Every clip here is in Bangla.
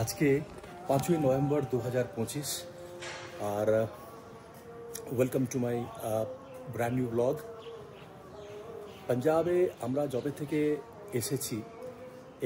আজকে 5ই নভেম্বর 2025 আর welcome to my brand new blog. পাঞ্জাবে আমরা যবে থেকে এসেছি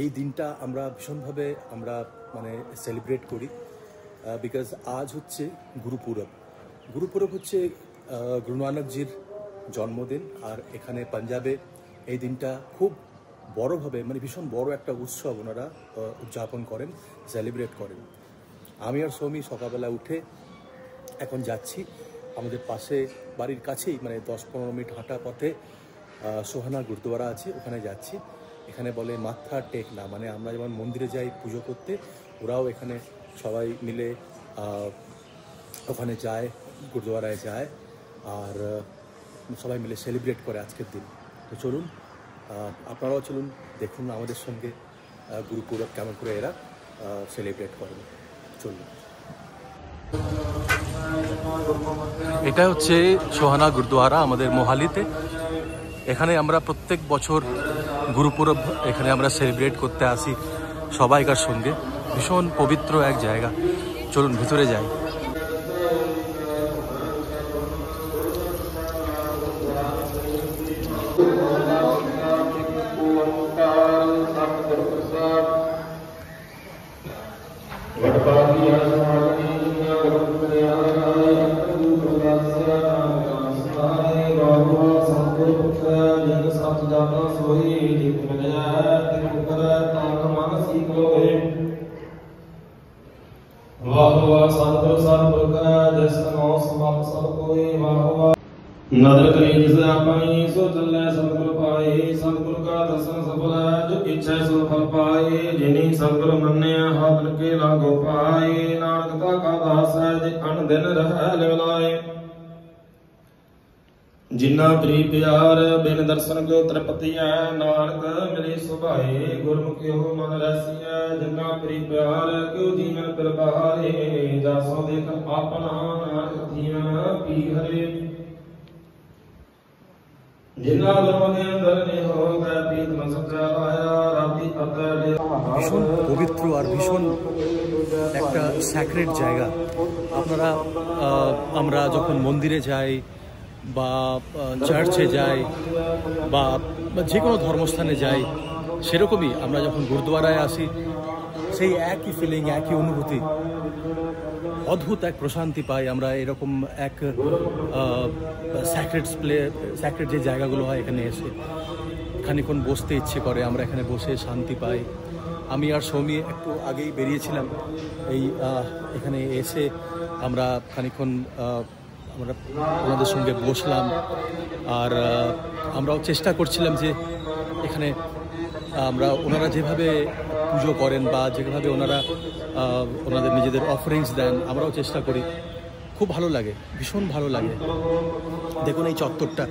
এই দিনটা আমরা ভীষণভাবে মানে সেলিব্রেট করি, বিকজ আজ হচ্ছে গুরুপুরব হচ্ছে গুরু নানকজির জন্মদিন। আর এখানে পাঞ্জাবে এই দিনটা খুব বড়োভাবে মানে ভীষণ বড় একটা উৎসব ওনারা উদযাপন করেন, সেলিব্রেট করেন। আমি আর সৌমি সকালবেলা উঠে এখন যাচ্ছি আমাদের পাশে বাড়ির কাছেই, মানে 10-15 মিনিট হাঁটা পথে সোহানা গুরুদ্বারা আছে, ওখানে যাচ্ছি। এখানে বলে মাথা টেক না, মানে আমরা যেমন মন্দিরে যাই পুজো করতে, ওরাও এখানে সবাই মিলে ওখানে যায়, গুরুদ্বারায় যায় আর সবাই মিলে সেলিব্রেট করে আজকের দিন। তো চলুন আপনারাও চলুন, দেখুন আমাদের সঙ্গে গুরুপুরব কেমন করে এরা সেলিব্রেট করেন। চলুন। এটা হচ্ছে সোহানা গুরুদ্বারা আমাদের মোহালিতে। এখানে আমরা প্রত্যেক বছর গুরুপুরব এখানে আমরা সেলিব্রেট করতে আসি সবাইকার সঙ্গে। ভীষণ পবিত্র এক জায়গা। চলুন ভিতরে যাই। नदर करी जिस आपनी सो चले सतगुरु पाए, सतगुरु का दर्शन सफल है जो इच्छा सो फल पाए। जिनी सतगुरु मन्ने हाथ के लागो पाए, नानकता का दास है जे अन दिन रह लिवलाए। जिन्ना प्री प्यार बिन दर्शन को तृपति है, नानक मिली सुभाए गुरमुखी हो मन रसिया। जिन्ना प्री प्यार क्यों जीवन पर बहारे, जासो देख अपना नानक जीवन पी हरे। ভীষণ পবিত্র আর ভীষণ একটা স্যাক্রেড জায়গা। আমরা যখন মন্দিরে যাই বা চার্চে যাই বা যে কোনো ধর্মস্থানে যাই, সেরকমই আমরা যখন গুরুদ্বারায় আসি সেই একই ফিলিং, একই অনুভূতি, অদ্ভুত এক প্রশান্তি পাই আমরা। এরকম এক স্যাক্রেড যে জায়গাগুলো হয় এখানে এসে খানিক্ষণ বসতে ইচ্ছে করে, আমরা এখানে বসে শান্তি পাই। আমি আর সৌমি একটু আগেই বেরিয়েছিলাম, এখানে এসে আমরা খানিক্ষণ আমরা ওনাদের সঙ্গে বসলাম আর আমরাও চেষ্টা করছিলাম যে এখানে ওনারা যেভাবে পুজো করেন বা যেভাবে ওনাদের নিজেদের অফারিংস দেন, আমরাও চেষ্টা করি। খুব ভালো লাগে, ভীষণ ভালো লাগে। দেখুন এই চত্বরটা,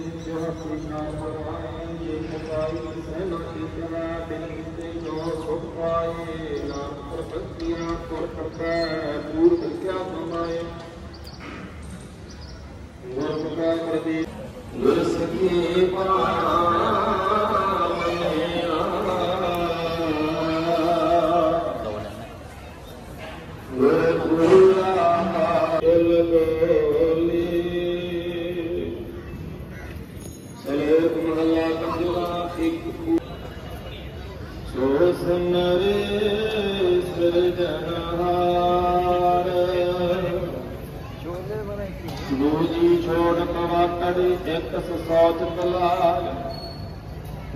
छोड़ पवाकड़ी एक सोच तलाल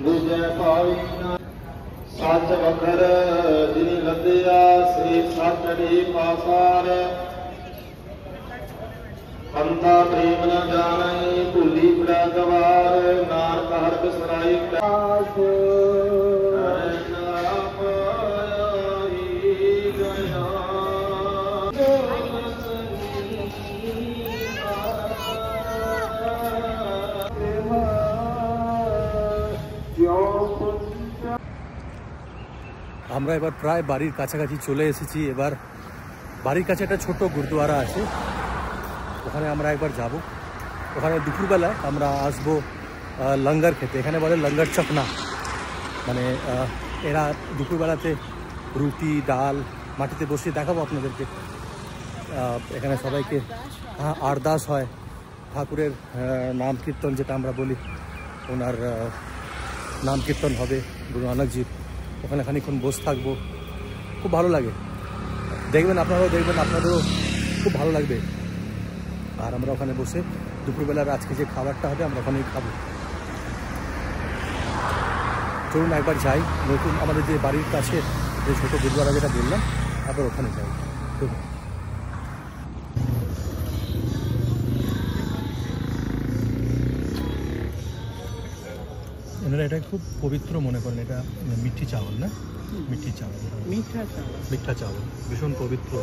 दूजे पाई सच वखर जिनी लदिया श्री सचड़ी पासार। पंथा प्रेम न जाने भूली पड़ा गवार, नानक हर बिसराई আমরা এবার প্রায় বাড়ির কাছাকাছি চলে এসেছি। এবার বাড়ির কাছে একটা ছোট গুরুদ্বারা আছে, ওখানে আমরা একবার যাব। ওখানে দুপুরবেলায় আমরা আসবো লঙ্গর খেতে। এখানে বলে লঙ্গর চকনা, মানে এরা দুপুরবেলাতে রুটি, ডাল, মাটিতে বসিয়ে দেখাবো আপনাদেরকে। এখানে সবাইকে আরদাস হয়, ঠাকুরের নাম কীর্তন যেটা আমরা বলি, ওনার নাম কীর্তন হবে গুরু নানকজির। ওখানে খানিকক্ষণ বসে থাকবো, খুব ভালো লাগে। দেখবেন, আপনারাও দেখবেন, আপনাদেরও খুব ভালো লাগবে। আর আমরা ওখানে বসে দুপুরবেলার আজকে যে খাবারটা হবে আমরা ওখানেই খাবো। চলুন একবার যাই, নতুন আমাদের যে বাড়ির কাছে যে ছোটো গুরুদ্বারা যেটা বললাম, আবার ওখানে যাই। এনারা এটা খুব পবিত্র মনে করেন, এটা মিঠি চাওয়াল না? মিঠি চাওয়াল, মিঠা চাওয়াল, ভীষণ পবিত্র।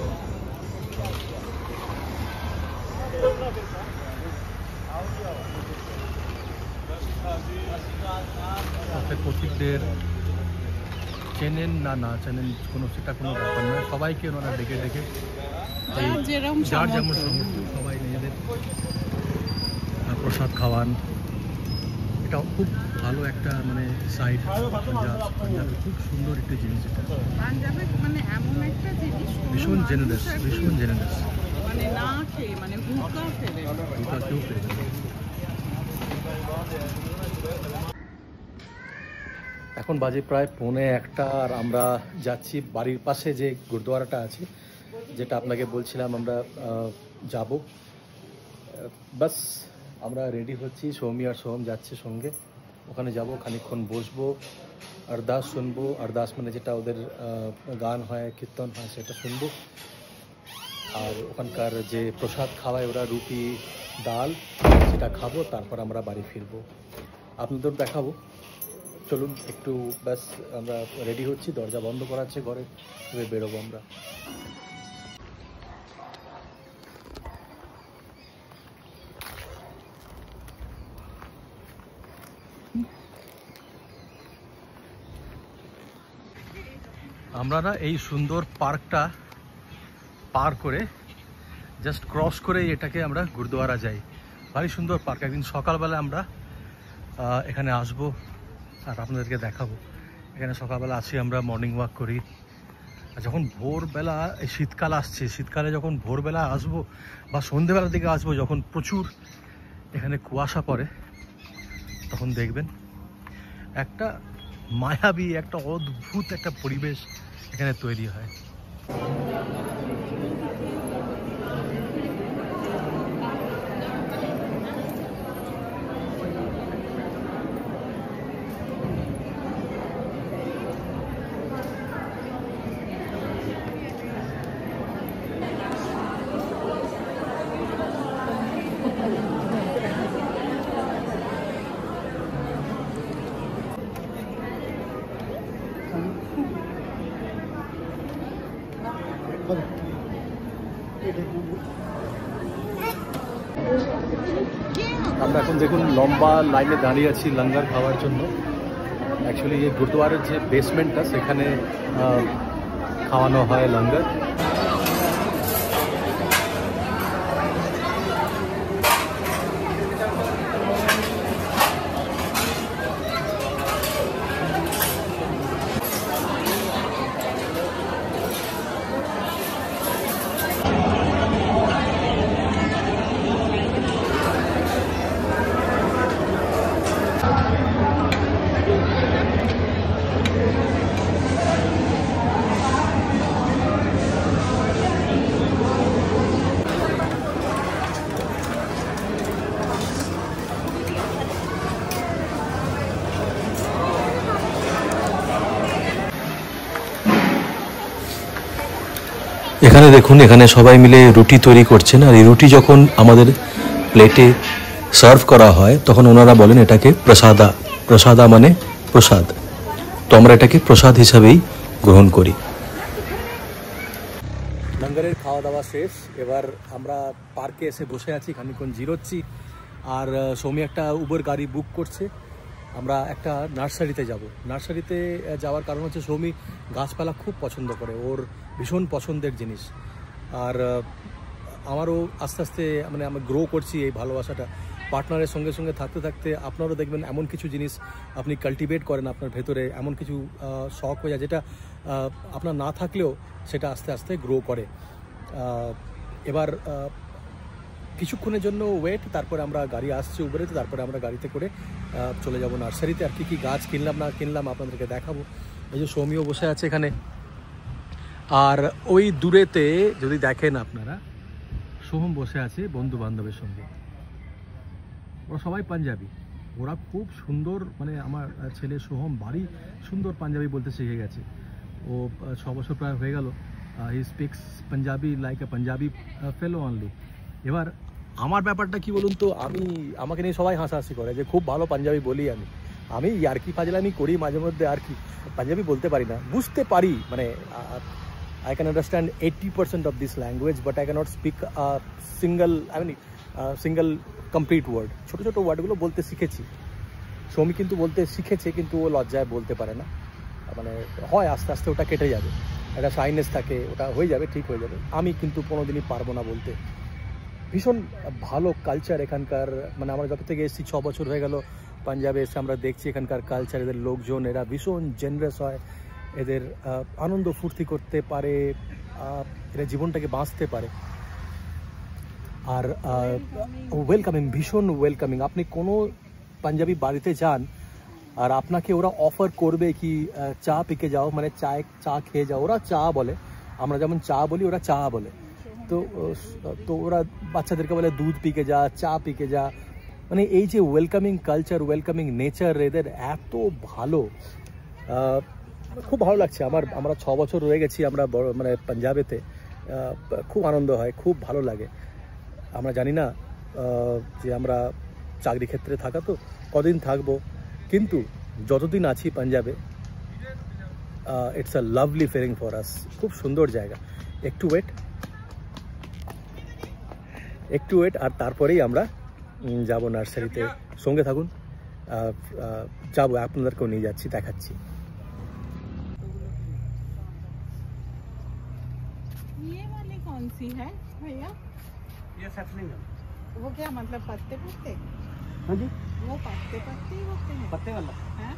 পথিকদের চেনেন না না চেনেন সেটা কোনো ব্যাপার নয়, সবাইকে ওনারা ডেকে ডেকে যার যেমন সামর্থ্য সবাই নিজেদের প্রসাদ খাওয়ান। এটা খুব ভালো একটা মানে সাইড, পাঞ্জাবে খুব সুন্দর একটা জিনিস। এটা মানে এমন একটা জিনিস ভীষণ জেনারেস, ভীষণ জেনারেস, মানে না খেয়ে মানে হুকা ফেলে কেউ পেয়ে যাবে। এখন বাজে প্রায় 1:45, আর আমরা যাচ্ছি বাড়ির পাশে যে গুরুদ্বারাটা আছে, যেটা আপনাকে বলছিলাম আমরা যাব। বাস আমরা রেডি হচ্ছি, সৌমি আর সোহম যাচ্ছে সঙ্গে। ওখানে যাব, খানিকক্ষণ বসবো, আরদাস শুনবো। আরদাস মানে যেটা ওদের গান হয়, কীর্তন হয়, সেটা শুনবো। আর ওখানকার যে প্রসাদ খাওয়ায় ওরা, রুটি ডাল, সেটা খাবো। তারপর আমরা বাড়ি ফিরবো, আপনাদের দেখাবো। চলুন একটু, ব্যাস আমরা রেডি হচ্ছি, দরজা বন্ধ করা আছে ঘরে, এবার বেরোবো আমরা। আমরা না এই সুন্দর পার্কটা পার করে, জাস্ট ক্রস করে এটাকে আমরা গুরুদ্বারা যাই। ভারী সুন্দর পার্ক। একদিন সকালবেলা আমরা এখানে আসবো আর আপনাদেরকে দেখাবো। এখানে সকালবেলা আসি আমরা, মর্নিং ওয়াক করি। আর যখন ভোরবেলা, এই শীতকাল আসছে, শীতকালে যখন ভোরবেলা আসবো বা সন্ধেবেলার দিকে আসবো, যখন প্রচুর এখানে কুয়াশা পড়ে, তখন দেখবেন একটা মায়াবী, একটা অদ্ভুত একটা পরিবেশ এখানে তৈরি হয়। আমরা এখন দেখুন লম্বা লাইনে দাঁড়িয়ে আছি লঙ্গর খাওয়ার জন্য। অ্যাকচুয়ালি এই গুরুদ্বারের যে বেসমেন্টটা, সেখানে খাওয়ানো হয় লঙ্গর। এখানে দেখুন, এখানে সবাই মিলে রুটি তৈরি করছেন। আর এই রুটি যখন আমাদের প্লেটে সার্ভ করা হয়, তখন ওনারা বলেন এটাকে প্রসাদা। প্রসাদা মানে প্রসাদ। তো আমরা এটাকে প্রসাদ হিসাবেই গ্রহণ করি। লঙ্গরের খাওয়া দাওয়া শেষ, এবার আমরা পার্কে এসে বসে আছি, খানিকক্ষণ জিরোচ্ছি। আর সৌমি একটা উবের গাড়ি বুক করছে। আমরা একটা নার্সারিতে যাব। নার্সারিতে যাওয়ার কারণ হচ্ছে সৌমি গাছপালা খুব পছন্দ করে, ওর ভীষণ পছন্দের জিনিস। আর আমারও আস্তে আস্তে মানে আমি গ্রো করছি এই ভালোবাসাটা। পার্টনারের সঙ্গে সঙ্গে থাকতে থাকতে আপনারও দেখবেন এমন কিছু জিনিস আপনি কাল্টিভেট করেন আপনার ভেতরে, এমন কিছু শখ হয়ে যায় যেটা আপনার না থাকলেও সেটা আস্তে আস্তে গ্রো করে। এবার কিছুক্ষণের জন্য ওয়েট, তারপরে আমরা গাড়ি আসছে উবেরেতে, তারপরে আমরা গাড়িতে করে চলে যাব নার্সারিতে। আর কী গাছ কিনলাম না কিনলাম আপনাদেরকে দেখাবো। এই যে সৌমিও বসে আছে এখানে, আর ওই দূরেতে যদি দেখেন আপনারা সোহম বসে আছে বন্ধু বান্ধবের সঙ্গে। ওরা সবাই পাঞ্জাবি, ওরা খুব সুন্দর, মানে আমার ছেলে সোহম ভারী সুন্দর পাঞ্জাবি বলতে শিখে গেছে। ও 6 বছর প্রায় হয়ে গেল। He speaks Punjabi like a Punjabi fellow only. এবার আমার ব্যাপারটা কি বলুন তো, আমাকে নিয়ে সবাই হাসাহাসি করে যে খুব ভালো পাঞ্জাবি বলি আমি ইয়ার্কি ফাজলামি করি মাঝে মধ্যে, আর কি পাঞ্জাবি বলতে পারি না, বুঝতে পারি, মানে I can understand 80% of this language, but I cannot speak a single complete word. ছোট ছোট ওয়ার্ডগুলো বলতে শিখেছি। সৌমি কিন্তু বলতে শিখেছে, কিন্তু ও লজ্জায় বলতে পারে না। মানে হয় আস্তে আস্তে ওটা কেটে যাবে, একটা শাইনেস থাকে, ওটা হয়ে যাবে, ঠিক হয়ে যাবে। আমি কিন্তু কোনোদিনই পারবো না বলতে। ভীষণ ভালো কালচার এখানকার, মানে আমরা যত থেকে এসেছি 6 বছর হয়ে গেল পাঞ্জাবে এসে আমরা দেখছি এখানকার কালচার, এদের লোকজন, এরা ভীষণ জেনারেস হয়, এদের আনন্দ ফুর্তি করতে পারে, এরা জীবনটাকে বাঁচতে পারে। আর ওয়েলকামিং, ভীষণ ওয়েলকামিং। আপনি কোনো পাঞ্জাবি বাড়িতে যান আর আপনাকে ওরা অফার করবে কি চা পিকে যাও, মানে চা খেয়ে যাও। ওরা চা বলে, আমরা যেমন চা বলি ওরা চা বলে। তো ওরা বাচ্চাদেরকে বলে দুধ পিকে যা, চা পিকে যা। মানে এই যে ওয়েলকামিং কালচার, ওয়েলকামিং নেচার, এদের এত ভালো, খুব ভালো লাগছে। আমরা 6 বছর রয়ে গেছি আমরা মানে পাঞ্জাবেতে, খুব আনন্দ হয়, খুব ভালো লাগে। আমরা জানি না যে আমরা চাকরি ক্ষেত্রে থাকা তো কদিন থাকবো, কিন্তু যতদিন আছি পাঞ্জাবে, it's a lovely feeling for us. খুব সুন্দর জায়গা। একটু ওয়েট আর তারপরেই আমরা যাব নার্সারিতে। সঙ্গে থাকুন, যাবো, আপনাদেরকেও নিয়ে যাচ্ছি, দেখাচ্ছি। कौन सी है भैया? ये सैपलिंग है। वो क्या मतलब पत्ते पत्ते? हाँ जी, वो पत्ते पत्ते ही होते हैं? पत्ते वाला। हैं?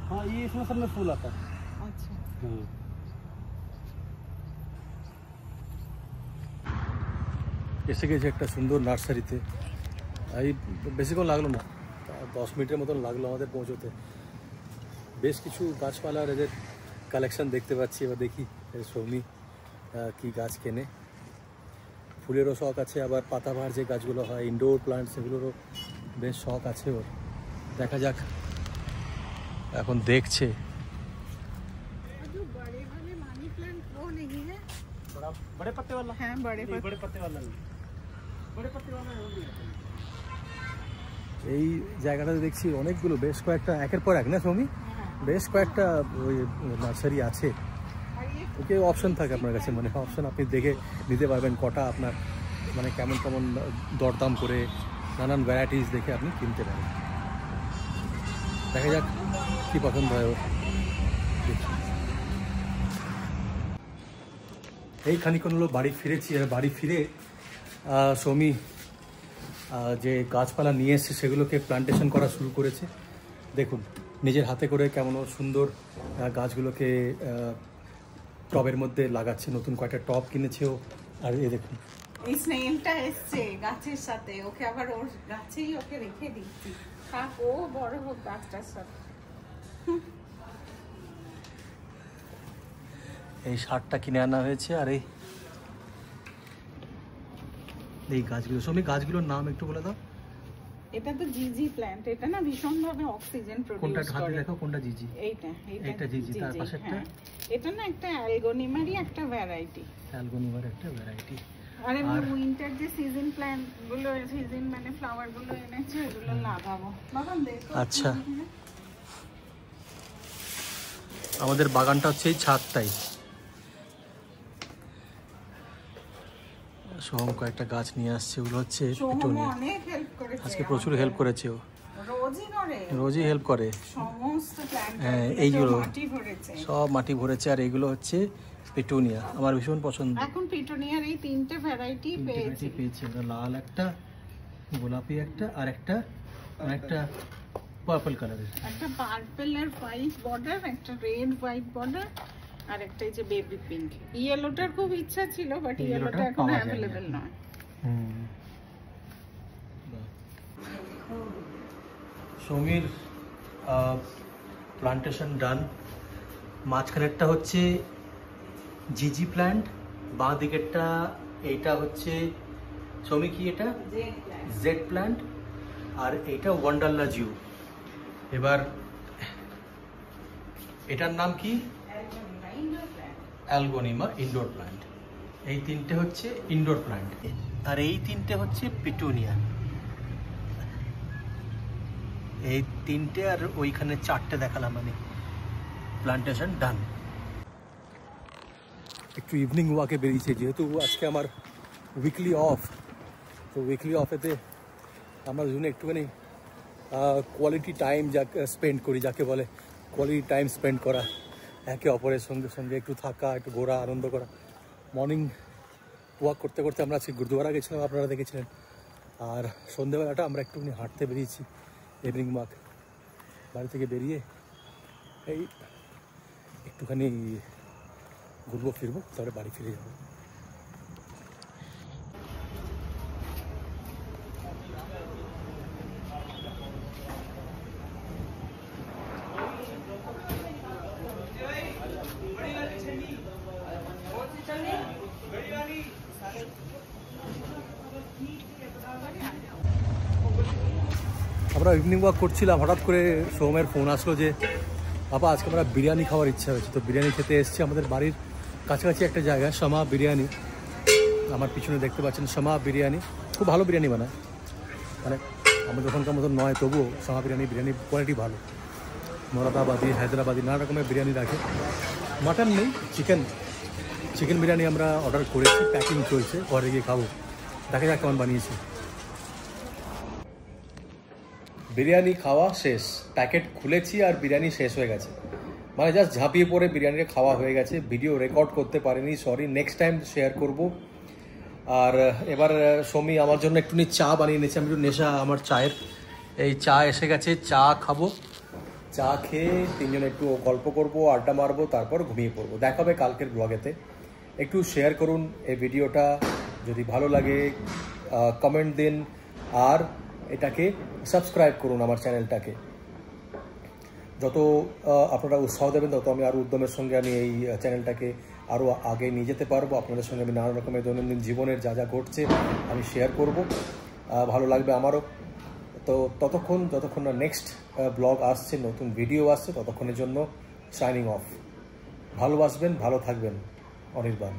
हाँ, ये इसमें सब में फूल आता है। अच्छा। हाँ। এসে গেছে একটা সুন্দর নার্সারিতে। এই বেশিক্ষণ লাগলো না, 10 মিনিটের মতন লাগলো আমাদের পৌঁছতে। বেশ কিছু গাছপালার এদের কালেকশন দেখতে পাচ্ছি। এবার দেখি সৌমি কি গাছ কেনে। ফুলেরও শখ আছে, আবার পাতাবাহার যে গাছগুলো হয়, ইনডোর প্লান্টস, সেগুলোরও বেশ শখ আছে ওর। দেখা যাক, এখন দেখছে। जो बड़े वाले मनी प्लांट वो नहीं है? बड़े पत्ते वाला हैं बड़े नहीं, बड़े पत्ते वाला नहीं, बड़े पत्ते वाला नहीं है। এই জায়গাটাতে দেখছি অনেকগুলো, বেশ কয়েকটা, একের পর এক না সৌমি, বেশ কয়েকটা ওই নার্সারি আছে। ওকে অপশন থাকে আপনার কাছে, মানে অপশন আপনি দেখে নিতে পারবেন কটা আপনার, মানে কেমন কেমন দরদাম করে নানান ভ্যারাইটিস দেখে আপনি কিনতে পারেন। দেখা যাক কি পছন্দ হয় ওর। এই খানিক্ষণ হলো বাড়ি ফিরেছি, আর বাড়ি ফিরে সৌমি যে গাছপালা নিয়ে এসছে সেগুলোকে প্লান্টেশন করা শুরু করেছে। দেখুন নিজের হাতে করে কেমন সুন্দর গাছগুলোকে টবের মধ্যে লাগাচ্ছে। নতুন কয়েকটা টব কিনেছেও। আর এই দেখুন, এই স্নেলটা এসছে গাছের সাথে, ওকে আবার ওর গাছেই ওকে রেখে দিচ্ছি, থাক ও বড় হোক গাছটার সাথে। এই সারটা কিনে আনা হয়েছে। আর এই গাছগুলো, সৌমি গাছগুলোর নাম একটু বলে দাও। এটা তো জিজি প্ল্যান্ট, এটা না ভীষণ ভাবে অক্সিজেন কোনটা প্রোডিউস হাতে করে। দেখো, কোনটা জিজি? এইটা জিজি, তার পাশেরটা? এটা না একটা অ্যালগোনিমারই একটা ভ্যারাইটি। অ্যালগোনিমার একটা ভ্যারাইটি। আর এমনি উইন্টার যে সিজন প্ল্যান্ট গুলো, সিজন মানে ফ্লাওয়ার গুলো এনেছে, এগুলো লাগাবো। বাবা দেখো। আচ্ছা, আমাদের বাগানটা হচ্ছে এই ছাদটাই। সোহম কয়েকটা গাছ নিয়ে আসছে, ওগুলো হচ্ছে পিটুনিয়া। অনেক হেল্প করেছে আজকে প্রচুর হেল্প করেছে ও, রোজই হেল্প করে। সমস্ত প্ল্যান্ট, হ্যাঁ এইগুলো মাটি ভরেছে, সব মাটি ভরেছে। আর এইগুলো হচ্ছে পিটুনিয়া, আমার ভীষণ পছন্দ। এখন পিটুনিয়ার এই 3টে ভ্যারাইটি পেয়েছি। লাল একটা, গোলাপি একটা আর একটা পার্পল কালারের, একটা পার্পল আর হোয়াইট বর্ডার, একটা রেড হোয়াইট বর্ডার, আর একটা এই যে বেবি পিঙ্ক। ইয়েলোটার খুব ইচ্ছা ছিল, বাট ইয়েলোটা এখন অ্যাভেলেবল নয়। সমীর প্লান্টেশন ডান। মাঝখানেরটা হচ্ছে জিজি প্ল্যান্ট, বাঁ দিকেরটা এইটা হচ্ছে সমী কি এটা জেড প্ল্যান্ট, আর এইটা ওয়ান্ডারলা জিউ। এবার এটার নাম কি? অ্যালগোনিমা ইনডোর প্ল্যান্ট। এই তিনটে হচ্ছে ইনডোর প্ল্যান্ট, আর এই তিনটে হচ্ছে পিটুনিয়া। এই তিনটে আর ওইখানে চারটে দেখালাম, মানে প্লান্টেশন ডান। একটু ইভিনিং ওয়াকে বেরিয়েছে, যেহেতু আজকে আমার উইকলি অফ, তো উইকলি অফেতে আমার জন্য একটুখানি কোয়ালিটি টাইম স্পেন্ড করি, যাকে বলে কোয়ালিটি টাইম স্পেন্ড করা, একে অপরের সঙ্গে সঙ্গে একটু থাকা, একটু ঘোরা, আনন্দ করা। মর্নিং ওয়াক করতে করতে আমরা আজকে গুরুদুয়ারা গেছিলাম, আপনারা দেখেছিলেন। আর সন্ধ্যেবেলাটা আমরা একটুখানি হাঁটতে বেরিয়েছি, ইভিনিং ওয়াক। বাড়ি থেকে বেরিয়ে এই একটুখানি ঘুরবো ফিরবো, তারপরে বাড়ি ফিরে যাবো। আমরা ইভিনিং ওয়াক করছিলাম, হঠাৎ করে সোমের ফোন আসলো যে বাবা আজকে আমরা বিরিয়ানি খাওয়ার ইচ্ছা হয়েছে। তো বিরিয়ানি খেতে এসেছি আমাদের বাড়ির কাছাকাছি একটা জায়গায়, শামা বিরিয়ানি। আমার পিছনে দেখতে পাচ্ছেন শামা বিরিয়ানি, খুব ভালো বিরিয়ানি বানায়, মানে আমাদের ওখানকার মতো নয়, তবুও শামা বিরিয়ানি কোয়ালিটি ভালো। মোরাদাবাদি, হায়দ্রাবাদি, নানা রকমের বিরিয়ানি রাখে। মাটন নেই, চিকেন বিরিয়ানি আমরা অর্ডার করেছি, প্যাকিং চলছে, ঘরে গিয়ে খাবো, দেখা যাক কেমন বানিয়েছি। বিরিয়ানি খাওয়া শেষ, প্যাকেট খুলেছি আর বিরিয়ানি শেষ হয়ে গেছে, মানে জাস্ট ঝাঁপিয়ে পড়ে বিরিয়ানিটা খাওয়া হয়ে গেছে। ভিডিও রেকর্ড করতে পারিনি, সরি, নেক্সট টাইম শেয়ার করব। আর এবার সমী আমার জন্য একটুখানি চা বানিয়ে নিয়েছে, আমি একটু নেশা আমার চায়ের। এই চা এসে গেছে, চা খাবো, চা খেয়ে তিনজনে একটু গল্প করব, আড্ডা মারবো, তারপর ঘুমিয়ে পড়বো। দেখা হবে কালকের ব্লগেতে। একটু শেয়ার করুন এই ভিডিওটা, যদি ভালো লাগে কমেন্ট দিন, আর এটাকে সাবস্ক্রাইব করুন আমার চ্যানেলটাকে। যত আপনারা উৎসাহ দেবেন, তত আমি আরও উদ্যমের সঙ্গে আমি এই চ্যানেলটাকে আরও আগে নিয়ে যেতে পারবো। আপনাদের সঙ্গে আমি নানা রকমের দৈনন্দিন জীবনের যা যা ঘটছে আমি শেয়ার করব, ভালো লাগবে আমারও। তো যতক্ষণ না নেক্সট ব্লগ আসছে, নতুন ভিডিও আসছে, ততক্ষণের জন্য সাইনিং অফ। ভালোবাসবেন, ভালো থাকবেন। অনির্বাণ।